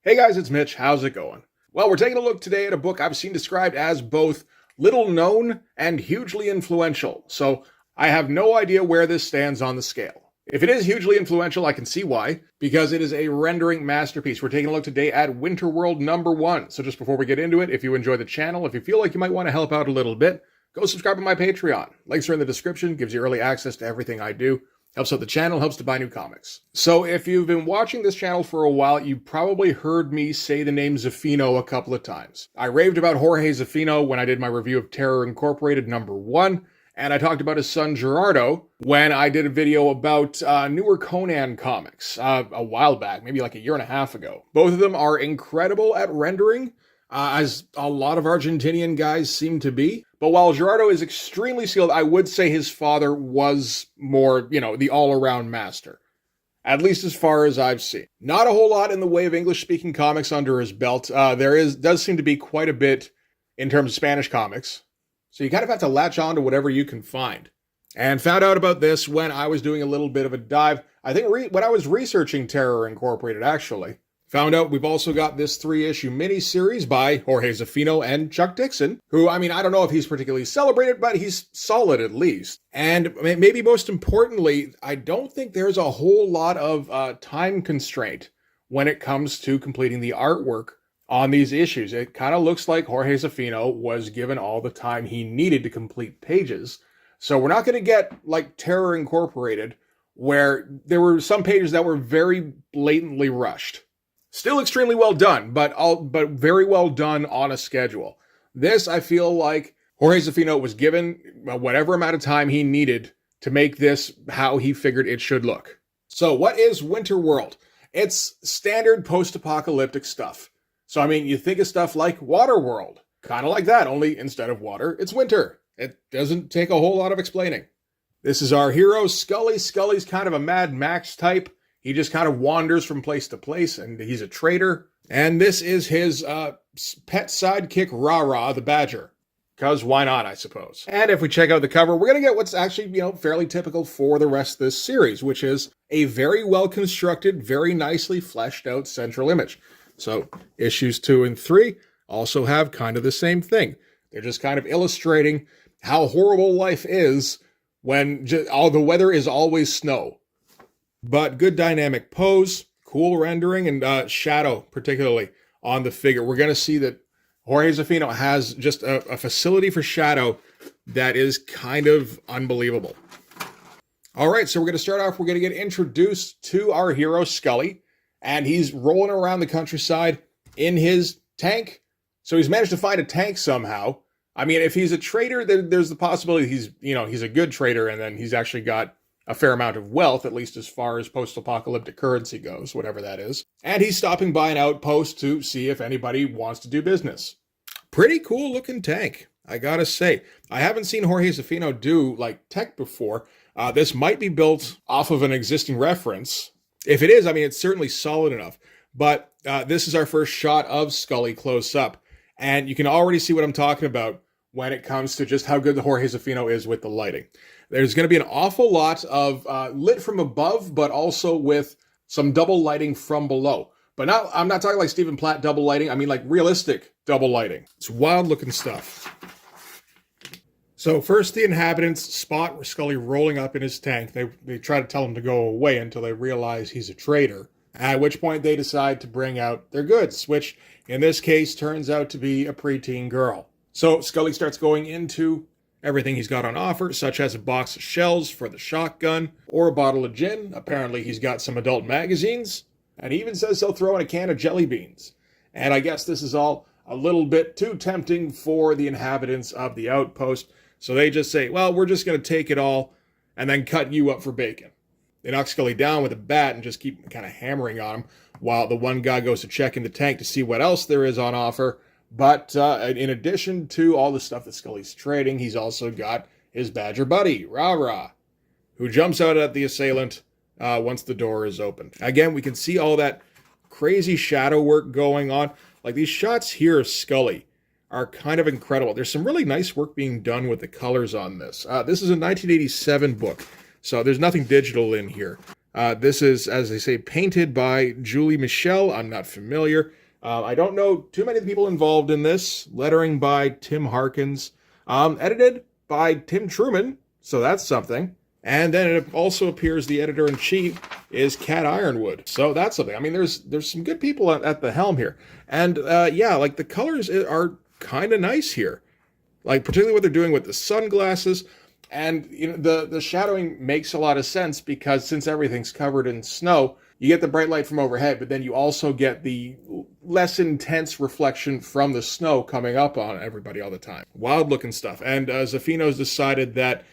Hey guys, it's Mitch. How's it going? Well, we're taking a look today at a book I've seen described as both little known and hugely influential. So I have no idea where this stands on the scale. If it is hugely influential, I can see why, because it is a rendering masterpiece. We're taking a look today at Winterworld #1. So just before we get into it, if you enjoy the channel, if you feel like you might want to help out a little bit, go subscribe to my Patreon. Links are in the description, gives you early access to everything I do. Helps out the channel, helps to buy new comics. So if you've been watching this channel for a while, you probably heard me say the name Zaffino a couple of times. I raved about Jorge Zaffino when I did my review of Terror Incorporated #1, and I talked about his son Gerardo when I did a video about newer Conan comics a while back, maybe like a year and a half ago. Both of them are incredible at rendering, as a lot of Argentinian guys seem to be. But while Gerardo is extremely skilled, I would say his father was more, the all-around master. At least as far as I've seen. Not a whole lot in the way of English-speaking comics under his belt. Does seem to be quite a bit in terms of Spanish comics. So you kind of have to latch on to whatever you can find. And found out about this when I was doing a little bit of a dive. I think when I was researching Terror Incorporated, actually. Found out we've also got this 3-issue miniseries by Jorge Zaffino and Chuck Dixon, who, I don't know if he's particularly celebrated, but he's solid at least. And maybe most importantly, I don't think there's a whole lot of time constraint when it comes to completing the artwork on these issues. It kind of looks like Jorge Zaffino was given all the time he needed to complete pages. So we're not going to get like Terror Incorporated, where there were some pages that were very blatantly rushed. Still extremely well done, but very well done on a schedule. This, I feel like Jorge Zaffino was given whatever amount of time he needed to make this how he figured it should look. So what is Winterworld? It's standard post-apocalyptic stuff. So, you think of stuff like Waterworld. Kind of like that, only instead of water, it's winter. It doesn't take a whole lot of explaining. This is our hero, Scully. Scully's kind of a Mad Max type. He just kind of wanders from place to place, and he's a trader. And this is his pet sidekick, Rah-Rah, the Badger. Because why not, I suppose. And if we check out the cover, we're going to get what's actually, fairly typical for the rest of this series, which is a very well-constructed, very nicely fleshed out central image. So issues 2 and 3 also have kind of the same thing. They're just kind of illustrating how horrible life is when all the weather is always snow. But good dynamic pose, cool rendering, and shadow, particularly, on the figure. We're going to see that Jorge Zaffino has just a facility for shadow that is kind of unbelievable. All right, so we're going to start off. We're going to get introduced to our hero, Scully, and he's rolling around the countryside in his tank. So he's managed to find a tank somehow. If he's a trader, there's the possibility he's a good trader, and then he's actually got a fair amount of wealth, at least as far as post-apocalyptic currency goes, whatever that is. And he's stopping by an outpost to see if anybody wants to do business. Pretty cool looking tank, I gotta say. I haven't seen Jorge Zaffino do, tech before. This might be built off of an existing reference. If it is, it's certainly solid enough. But this is our first shot of Scully close up. And you can already see what I'm talking about when it comes to just how good the Jorge Zaffino is with the lighting. There's going to be an awful lot of lit from above, but also with some double lighting from below. But I'm not talking like Stephen Platt double lighting. Like realistic double lighting. It's wild looking stuff. So first the inhabitants spot Scully rolling up in his tank. They try to tell him to go away until they realize he's a traitor. At which point they decide to bring out their goods, which in this case turns out to be a preteen girl. So Scully starts going into everything he's got on offer, such as a box of shells for the shotgun, or a bottle of gin. Apparently he's got some adult magazines, and he even says he'll throw in a can of jelly beans. And I guess this is all a little bit too tempting for the inhabitants of the outpost, so they just say, well, we're just going to take it all, and then cut you up for bacon. They knock Scully down with a bat and just keep kind of hammering on him, while the one guy goes to check in the tank to see what else there is on offer. But in addition to all the stuff that Scully's trading, he's also got his Badger buddy, Rah-Rah, who jumps out at the assailant once the door is opened. Again, we can see all that crazy shadow work going on. These shots here of Scully are kind of incredible. There's some really nice work being done with the colors on this. This is a 1987 book, so there's nothing digital in here. This is, as they say, painted by Julie Michelle. I'm not familiar. I don't know too many of the people involved in this. Lettering by Tim Harkins. Edited by Tim Truman, so that's something. And then it also appears the editor-in-chief is Cat Ironwood. So that's something. I mean, there's some good people at the helm here. And yeah, like the colors are kind of nice here. Like particularly what they're doing with the sunglasses. And you know, the shadowing makes a lot of sense because since everything's covered in snow, you get the bright light from overhead, but then you also get the less intense reflection from the snow coming up on everybody all the time. Wild looking stuff. And Zaffino's decided that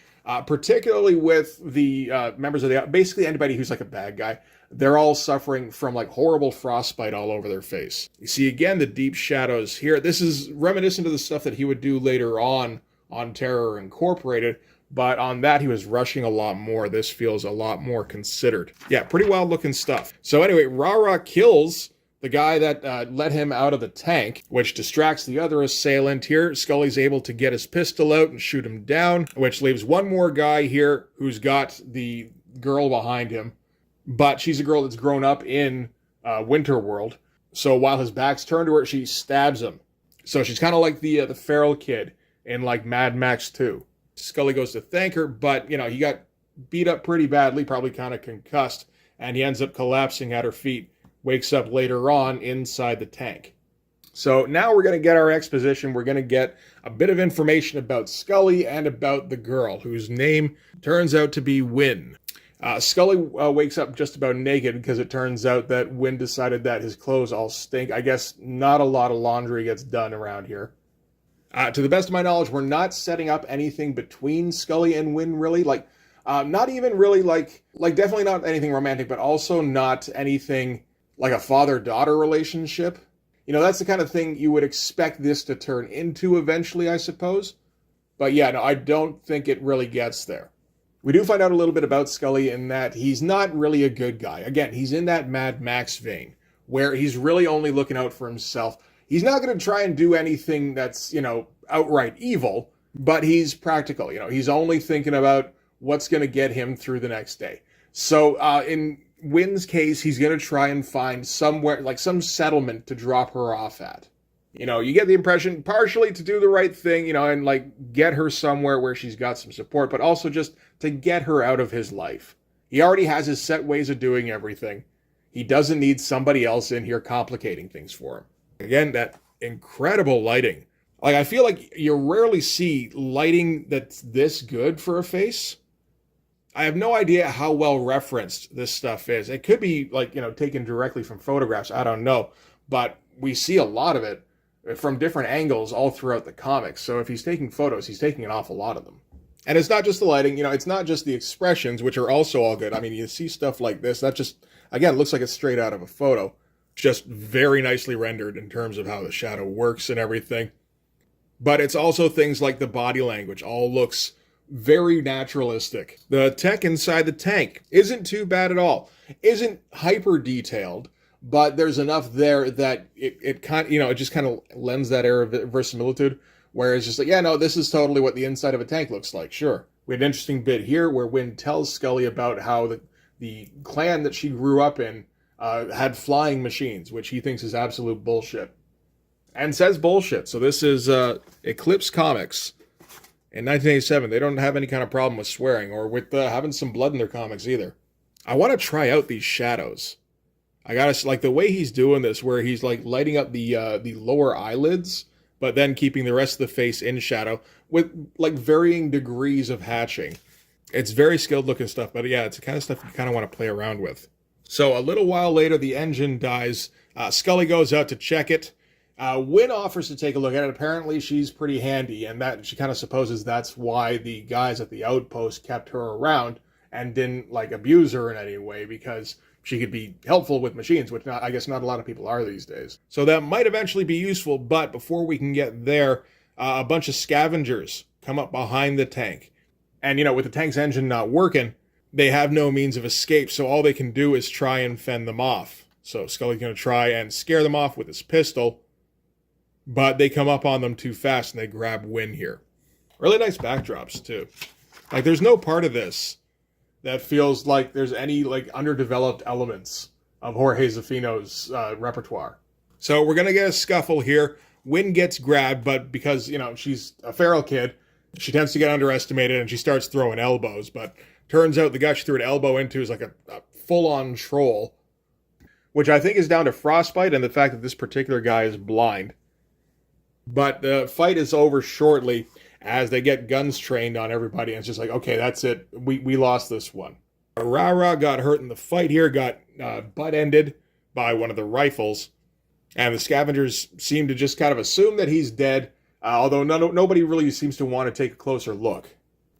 particularly with the members of basically anybody who's like a bad guy, they're all suffering from like horrible frostbite all over their face. You see again the deep shadows here. This is reminiscent of the stuff that he would do later on Terror Incorporated, but on that he was rushing a lot more. This feels a lot more considered. Yeah, pretty wild looking stuff. So anyway, Rara kills the guy that let him out of the tank, which distracts the other assailant here. Scully's able to get his pistol out and shoot him down, which leaves one more guy here who's got the girl behind him. But she's a girl that's grown up in Winterworld. So while his back's turned to her, she stabs him. So she's kind of like the feral kid in like Mad Max 2. Scully goes to thank her, but, you know, he got beat up pretty badly, probably kind of concussed, and he ends up collapsing at her feet. Wakes up later on inside the tank. So now we're going to get our exposition. We're going to get a bit of information about Scully and about the girl, whose name turns out to be Wynn. Scully wakes up just about naked because it turns out that Wynn decided that his clothes all stink. I guess not a lot of laundry gets done around here. To the best of my knowledge, we're not setting up anything between Scully and Wynn, really. Not even really like definitely not anything romantic, but also not anything like a father-daughter relationship. You know, that's the kind of thing you would expect this to turn into eventually, I suppose. But yeah, no, I don't think it really gets there. We do find out a little bit about Scully in that he's not really a good guy. Again, he's in that Mad Max vein, where he's really only looking out for himself. He's not going to try and do anything that's, you know, outright evil, but he's practical. You know, he's only thinking about what's going to get him through the next day. So in Wynn's case, he's going to try and find somewhere, like some settlement to drop her off at. You know, you get the impression partially to do the right thing, you know, and like get her somewhere where she's got some support, but also just to get her out of his life. He already has his set ways of doing everything. He doesn't need somebody else in here complicating things for him. Again, that incredible lighting. Like, I feel like you rarely see lighting that's this good for a face. I have no idea how well referenced this stuff is. It could be, like, you know, taken directly from photographs. I don't know. But we see a lot of it from different angles all throughout the comics. So if he's taking photos, he's taking an awful lot of them. And it's not just the lighting, you know, it's not just the expressions, which are also all good. I mean, you see stuff like this, that just, again, looks like it's straight out of a photo. Just very nicely rendered in terms of how the shadow works and everything. But it's also things like the body language all looks very naturalistic. The tech inside the tank isn't too bad at all. Isn't hyper detailed, but there's enough there that it kind of, you know, it just kind of lends that air of verisimilitude, where it's just like, yeah, no, this is totally what the inside of a tank looks like. Sure. We had an interesting bit here where Wynn tells Scully about how the clan that she grew up in had flying machines, which he thinks is absolute bullshit. And says bullshit. So this is Eclipse Comics. In 1987, they don't have any kind of problem with swearing or with having some blood in their comics either. I want to try out these shadows. I gotta, like, the way he's doing this, where he's like lighting up the lower eyelids, but then keeping the rest of the face in shadow with like varying degrees of hatching. It's very skilled looking stuff, but yeah, it's the kind of stuff you kind of want to play around with. So a little while later, the engine dies. Scully goes out to check it. Wynn offers to take a look at it. Apparently, she's pretty handy, and that she kind of supposes that's why the guys at the outpost kept her around and didn't like abuse her in any way, because she could be helpful with machines, which I guess not a lot of people are these days. So that might eventually be useful, but before we can get there, a bunch of scavengers come up behind the tank. And, you know, with the tank's engine not working, they have no means of escape, so all they can do is try and fend them off. So Scully's going to try and scare them off with his pistol, but they come up on them too fast and they grab Wynn here. Really nice backdrops, too. Like, there's no part of this that feels like there's any like underdeveloped elements of Jorge Zaffino's repertoire. So we're gonna get a scuffle here. Wynn gets grabbed, but because she's a feral kid, she tends to get underestimated and she starts throwing elbows. But turns out the guy she threw an elbow into is like a full-on troll, which I think is down to frostbite and the fact that this particular guy is blind. But the fight is over shortly as they get guns trained on everybody, and it's just like, okay, that's it. We lost this one. Rara got hurt in the fight here, got butt-ended by one of the rifles, and the scavengers seem to just kind of assume that he's dead, although nobody really seems to want to take a closer look.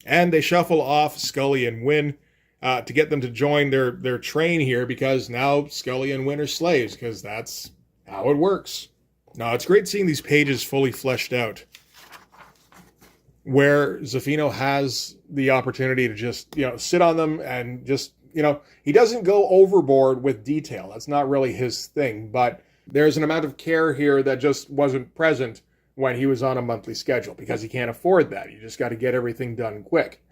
And they shuffle off Scully and Wynn to get them to join their train here, because now Scully and Wynn are slaves, because that's how it works. Now, it's great seeing these pages fully fleshed out, where Zaffino has the opportunity to just, sit on them and just, he doesn't go overboard with detail. That's not really his thing, but there's an amount of care here that just wasn't present when he was on a monthly schedule, because he can't afford that. You just got to get everything done quick.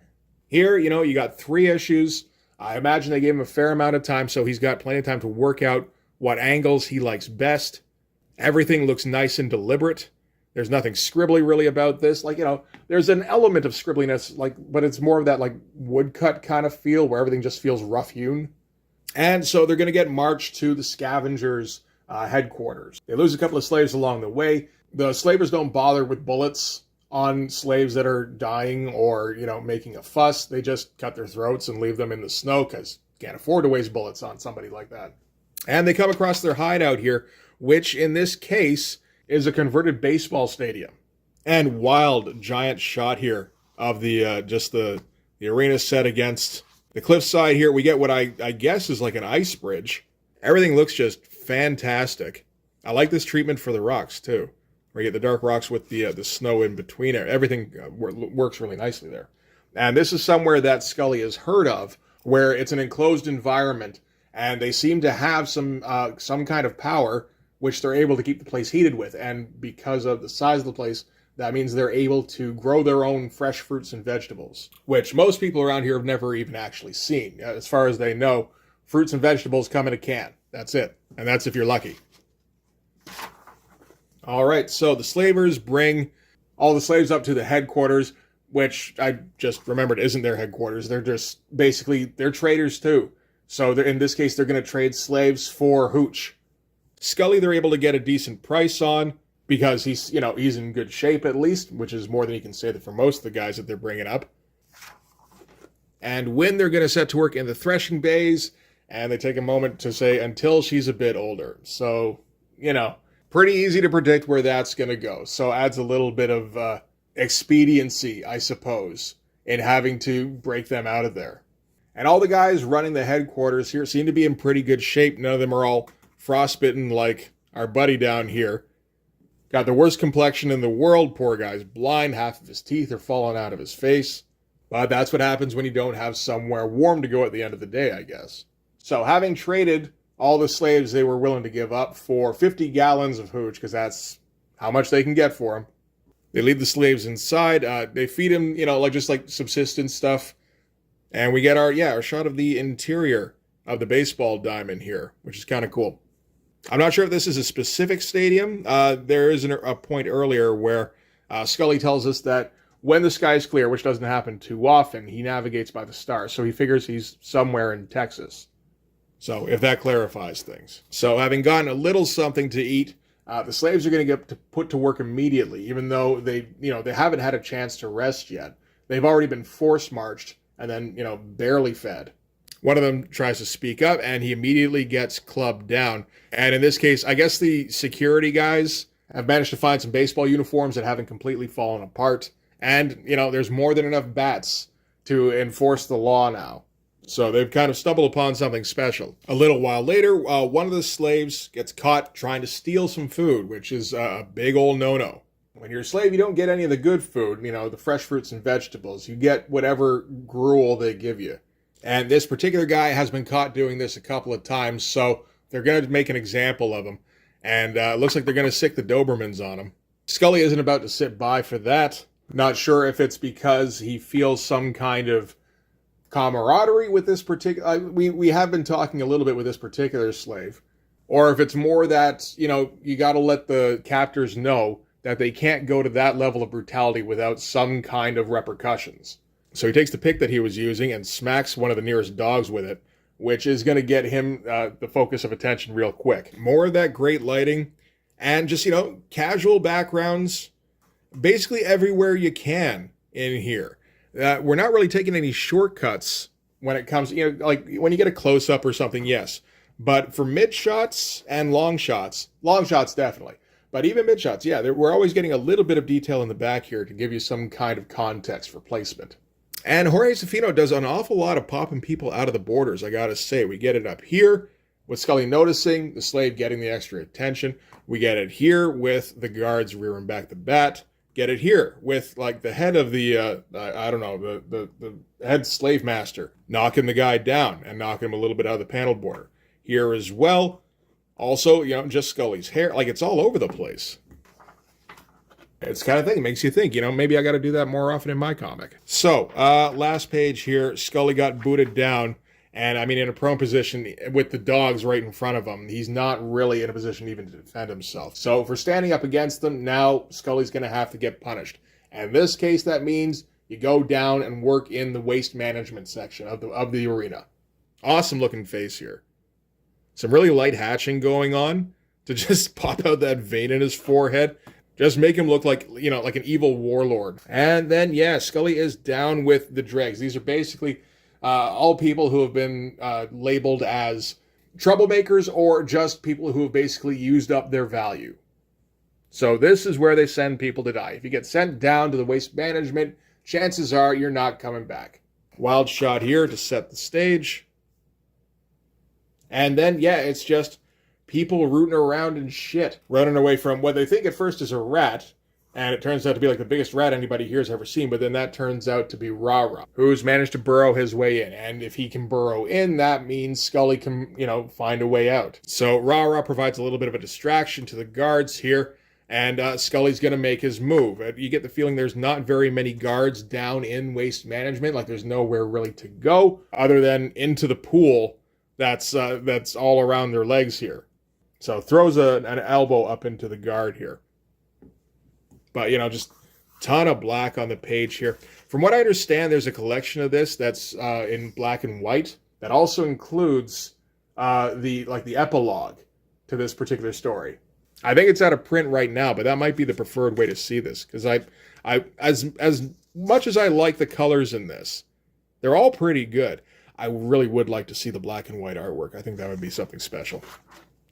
Here, you got 3 issues. I imagine they gave him a fair amount of time, so he's got plenty of time to work out what angles he likes best. Everything looks nice and deliberate. There's nothing scribbly really about this. There's an element of scribbliness, but it's more of that woodcut kind of feel where everything just feels rough-hewn. And so they're going to get marched to the scavengers' headquarters. They lose a couple of slaves along the way. The slavers don't bother with bullets on slaves that are dying or, making a fuss. They just cut their throats and leave them in the snow because you can't afford to waste bullets on somebody like that. And they come across their hideout here, which in this case is a converted baseball stadium. And wild giant shot here of the arena set against the cliffside here. We get what I guess is like an ice bridge. Everything looks just fantastic. I like this treatment for the rocks too, where you get the dark rocks with the snow in between it. Everything works really nicely there. And this is somewhere that Scully has heard of, where it's an enclosed environment, and they seem to have some kind of power which they're able to keep the place heated with. And because of the size of the place, that means they're able to grow their own fresh fruits and vegetables, which most people around here have never even actually seen. As far as they know, fruits and vegetables come in a can. That's it. And that's if you're lucky. All right, so the slavers bring all the slaves up to the headquarters, which I just remembered isn't their headquarters. They're just they're traders too. So in this case, they're going to trade slaves for hooch. Scully, they're able to get a decent price on because he's in good shape at least, which is more than you can say that for most of the guys that they're bringing up. And Wynn, they're going to set to work in the threshing bays, and they take a moment to say until she's a bit older. So, pretty easy to predict where that's going to go. So adds a little bit of expediency, I suppose, in having to break them out of there. And all the guys running the headquarters here seem to be in pretty good shape. None of them are all frostbitten like our buddy down here. Got the worst complexion in the world. Poor guy's blind. Half of his teeth are falling out of his face. But that's what happens when you don't have somewhere warm to go at the end of the day, I guess. So having traded all the slaves they were willing to give up for 50 gallons of hooch, because that's how much they can get for them, they leave the slaves inside. They feed them, just like subsistence stuff. And we get our shot of the interior of the baseball diamond here, which is kind of cool. I'm not sure if this is a specific stadium. There is a point earlier where Scully tells us that when the sky's clear, which doesn't happen too often, he navigates by the stars. So he figures he's somewhere in Texas. So if that clarifies things. So having gotten a little something to eat, the slaves are going to get put to work immediately, even though they haven't had a chance to rest yet. They've already been force marched and then, barely fed. One of them tries to speak up, and he immediately gets clubbed down. And in this case, I guess the security guys have managed to find some baseball uniforms that haven't completely fallen apart. And, there's more than enough bats to enforce the law now. So they've kind of stumbled upon something special. A little while later, one of the slaves gets caught trying to steal some food, which is a big old no-no. When you're a slave, you don't get any of the good food, the fresh fruits and vegetables. You get whatever gruel they give you. And this particular guy has been caught doing this a couple of times, so they're going to make an example of him. And it looks like they're going to sick the Dobermans on him. Scully isn't about to sit by for that. Not sure if it's because he feels some kind of camaraderie with this particular... we have been talking a little bit with this particular slave. Or if it's more that, you got to let the captors know that they can't go to that level of brutality without some kind of repercussions. So he takes the pick that he was using and smacks one of the nearest dogs with it, which is going to get him the focus of attention real quick. More of that great lighting and just, casual backgrounds basically everywhere you can in here. We're not really taking any shortcuts when it comes, like when you get a close-up or something, yes. But for mid shots and long shots definitely. But even mid shots, yeah, we're always getting a little bit of detail in the back here to give you some kind of context for placement. And Jorge Zaffino does an awful lot of popping people out of the borders, I gotta say. We get it up here with Scully noticing, the slave getting the extra attention. We get it here with the guards rearing back the bat. Get it here with like the head of the, the head slave master knocking the guy down and knocking him a little bit out of the paneled border. Here as well. Also, just Scully's hair. Like, it's all over the place. It's the kind of thing that makes you think, maybe I got to do that more often in my comic. So, last page here. Scully got booted down. And, in a prone position with the dogs right in front of him. He's not really in a position even to defend himself. So, for standing up against them, now Scully's going to have to get punished. And in this case, that means you go down and work in the waste management section of the arena. Awesome looking face here. Some really light hatching going on to just pop out that vein in his forehead. Just make him look like, like an evil warlord. And then, yeah, Scully is down with the dregs. These are basically all people who have been labeled as troublemakers or just people who have basically used up their value. So this is where they send people to die. If you get sent down to the waste management, chances are you're not coming back. Wild shot here to set the stage. And then, yeah, it's just people rooting around and shit, running away from what they think at first is a rat, and it turns out to be like the biggest rat anybody here has ever seen, but then that turns out to be Rah-Rah, who's managed to burrow his way in. And if he can burrow in, that means Scully can, find a way out. So Rah-Rah provides a little bit of a distraction to the guards here, and Scully's going to make his move. You get the feeling there's not very many guards down in waste management, like there's nowhere really to go other than into the pool. That's all around their legs here. So throws an elbow up into the guard here. But, just ton of black on the page here. From what I understand, there's a collection of this that's in black and white that also includes the epilogue to this particular story. I think it's out of print right now, but that might be the preferred way to see this. Because as much as I like the colors in this, they're all pretty good. I really would like to see the black and white artwork. I think that would be something special.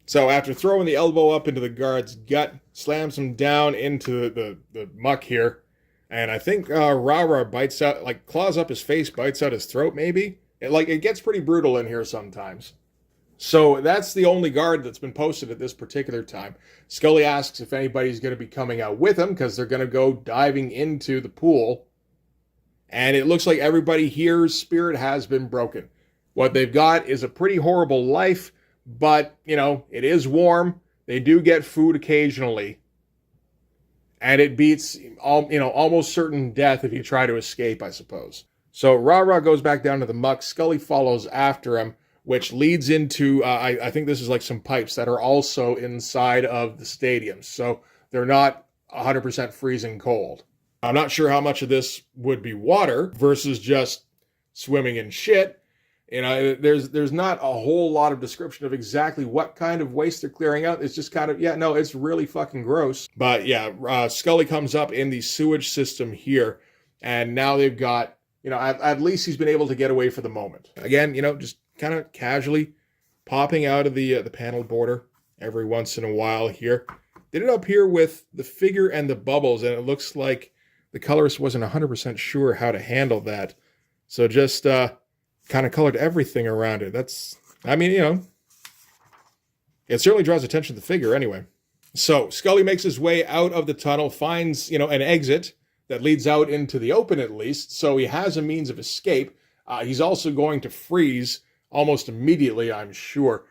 So after throwing the elbow up into the guard's gut, slams him down into the muck here. And I think Rah-Rah bites out, claws up his face, bites out his throat maybe. It gets pretty brutal in here sometimes. So that's the only guard that's been posted at this particular time. Scully asks if anybody's going to be coming out with him because they're going to go diving into the pool. And it looks like everybody here's spirit has been broken. What they've got is a pretty horrible life, but, it is warm. They do get food occasionally. And it beats, almost certain death if you try to escape, I suppose. So Rah-Rah goes back down to the muck. Scully follows after him, which leads into, I think this is like some pipes that are also inside of the stadium. So they're not 100% freezing cold. I'm not sure how much of this would be water versus just swimming in shit. There's not a whole lot of description of exactly what kind of waste they're clearing out. It's just kind of, it's really fucking gross. But yeah, Scully comes up in the sewage system here, and now they've got, at least he's been able to get away for the moment. Again, just kind of casually popping out of the panel border every once in a while here. Did it up here with the figure and the bubbles, and it looks like the colorist wasn't 100% sure how to handle that. So just kind of colored everything around it. It certainly draws attention to the figure anyway. So Scully makes his way out of the tunnel, finds, an exit that leads out into the open at least. So he has a means of escape. He's also going to freeze almost immediately, I'm sure.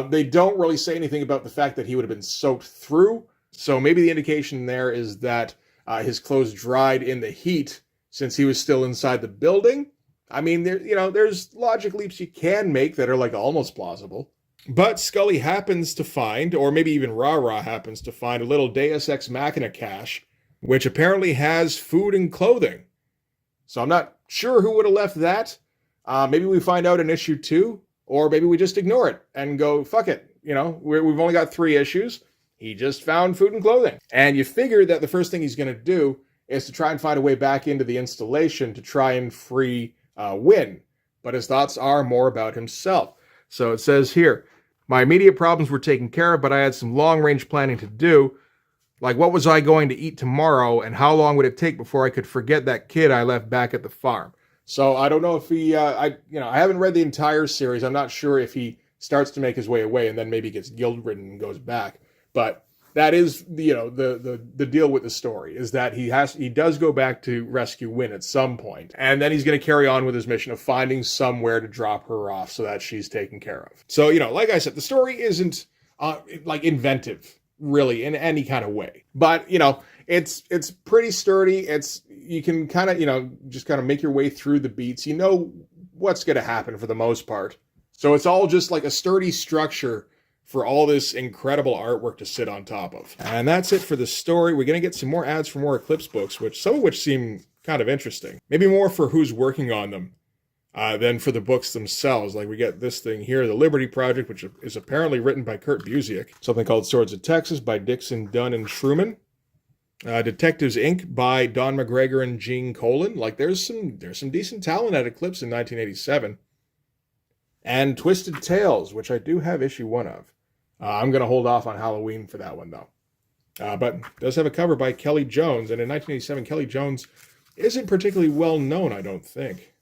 They don't really say anything about the fact that he would have been soaked through. So maybe the indication there is that his clothes dried in the heat since he was still inside the building. I mean, there's logic leaps you can make that are like almost plausible. But Scully happens to find, or maybe even Rah-Rah happens to find, a little Deus Ex Machina cache, which apparently has food and clothing. So I'm not sure who would have left that. Maybe we find out in issue 2, or maybe we just ignore it and go, fuck it. We've only got 3 issues. He just found food and clothing. And you figure that the first thing he's going to do is to try and find a way back into the installation to try and free Wynn. But his thoughts are more about himself. So it says here, my immediate problems were taken care of, but I had some long-range planning to do. Like, what was I going to eat tomorrow, and how long would it take before I could forget that kid I left back at the farm? So I don't know if he, I haven't read the entire series. I'm not sure if he starts to make his way away and then maybe gets guilt-ridden and goes back. But that is, the deal with the story, is that he does go back to rescue Wynn at some point, and then he's going to carry on with his mission of finding somewhere to drop her off so that she's taken care of. So, like I said, the story isn't inventive, really, in any kind of way. But, it's pretty sturdy. You can kind of, just kind of make your way through the beats. You know what's going to happen for the most part. So it's all just like a sturdy structure for all this incredible artwork to sit on top of. And that's it for the story. We're going to get some more ads for more Eclipse books, some of which seem kind of interesting. Maybe more for who's working on them than for the books themselves. Like we get this thing here, The Liberty Project, which is apparently written by Kurt Busiek. Something called Swords of Texas by Dixon, Dunn, and Truman. Detectives Inc. by Don McGregor and Gene Colan. Like there's some decent talent at Eclipse in 1987. And Twisted Tales, which I do have issue 1 of. I'm going to hold off on Halloween for that one, though. But it does have a cover by Kelly Jones, and in 1987, Kelly Jones isn't particularly well known, I don't think.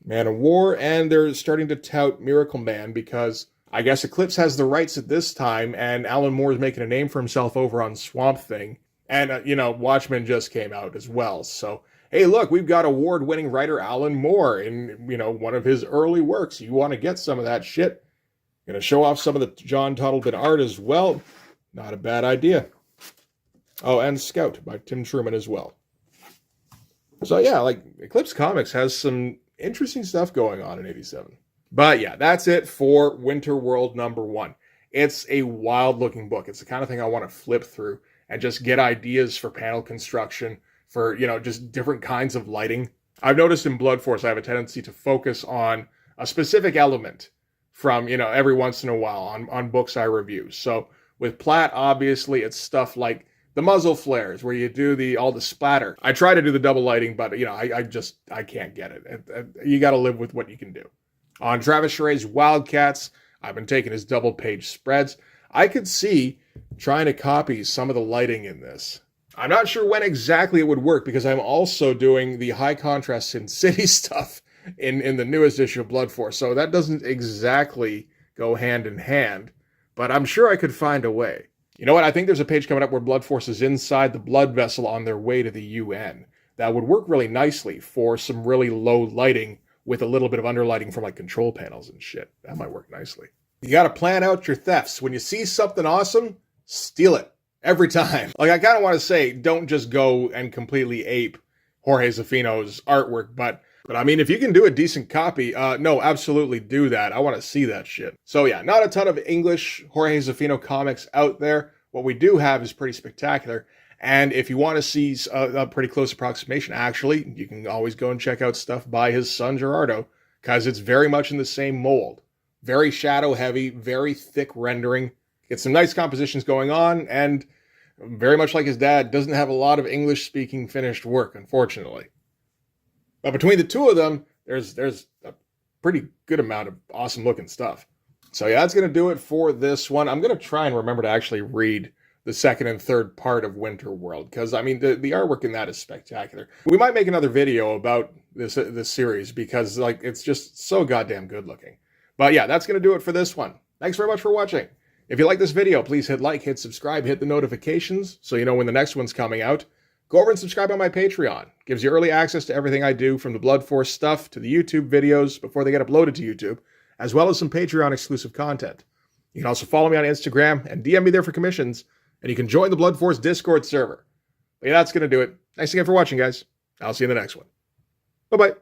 Man of War, and they're starting to tout Miracle Man because I guess Eclipse has the rights at this time, and Alan Moore is making a name for himself over on Swamp Thing. And, Watchmen just came out as well, so hey, look, we've got award-winning writer Alan Moore in, one of his early works. You want to get some of that shit. Going to show off some of the John Toddlebin art as well. Not a bad idea. Oh, and Scout by Tim Truman as well. So yeah, Eclipse Comics has some interesting stuff going on in 87. But yeah, that's it for Winter World #1. It's a wild-looking book. It's the kind of thing I want to flip through and just get ideas for panel construction, for, just different kinds of lighting. I've noticed in Blood Force, I have a tendency to focus on a specific element from, every once in a while on books I review. So with Platt, obviously, it's stuff like the muzzle flares, where you do all the splatter. I try to do the double lighting, but, I can't get it. You got to live with what you can do. On Travis Charest's Wildcats, I've been taking his double-page spreads. I could see trying to copy some of the lighting in this. I'm not sure when exactly it would work, because I'm also doing the high contrast Sin City stuff in the newest issue of Blood Force, so that doesn't exactly go hand in hand, but I'm sure I could find a way. You know what? I think there's a page coming up where Blood Force is inside the blood vessel on their way to the UN. That would work really nicely for some really low lighting with a little bit of underlighting from control panels and shit. That might work nicely. You got to plan out your thefts. When you see something awesome, steal it. Every time. I kind of want to say, don't just go and completely ape Jorge Zaffino's artwork, but I mean, if you can do a decent copy, no, absolutely do that. I want to see that shit. So yeah, not a ton of English Jorge Zaffino comics out there. What we do have is pretty spectacular. And if you want to see a pretty close approximation, actually, you can always go and check out stuff by his son Gerardo, because it's very much in the same mold. Very shadow heavy, very thick rendering. Get some nice compositions going on, and very much like his dad, doesn't have a lot of English-speaking finished work, unfortunately. But between the two of them, there's a pretty good amount of awesome-looking stuff. So yeah, that's going to do it for this one. I'm going to try and remember to actually read the second and third part of Winter World, because, I mean, the artwork in that is spectacular. We might make another video about this series, because, it's just so goddamn good-looking. But yeah, that's going to do it for this one. Thanks very much for watching. If you like this video, please hit like, hit subscribe, hit the notifications so you know when the next one's coming out. Go over and subscribe on my Patreon. Gives you early access to everything I do, from the Blood Force stuff to the YouTube videos before they get uploaded to YouTube, as well as some Patreon exclusive content. You can also follow me on Instagram and DM me there for commissions, and you can join the Blood Force Discord server. But yeah, that's going to do it. Thanks again for watching, guys. I'll see you in the next one. Bye-bye.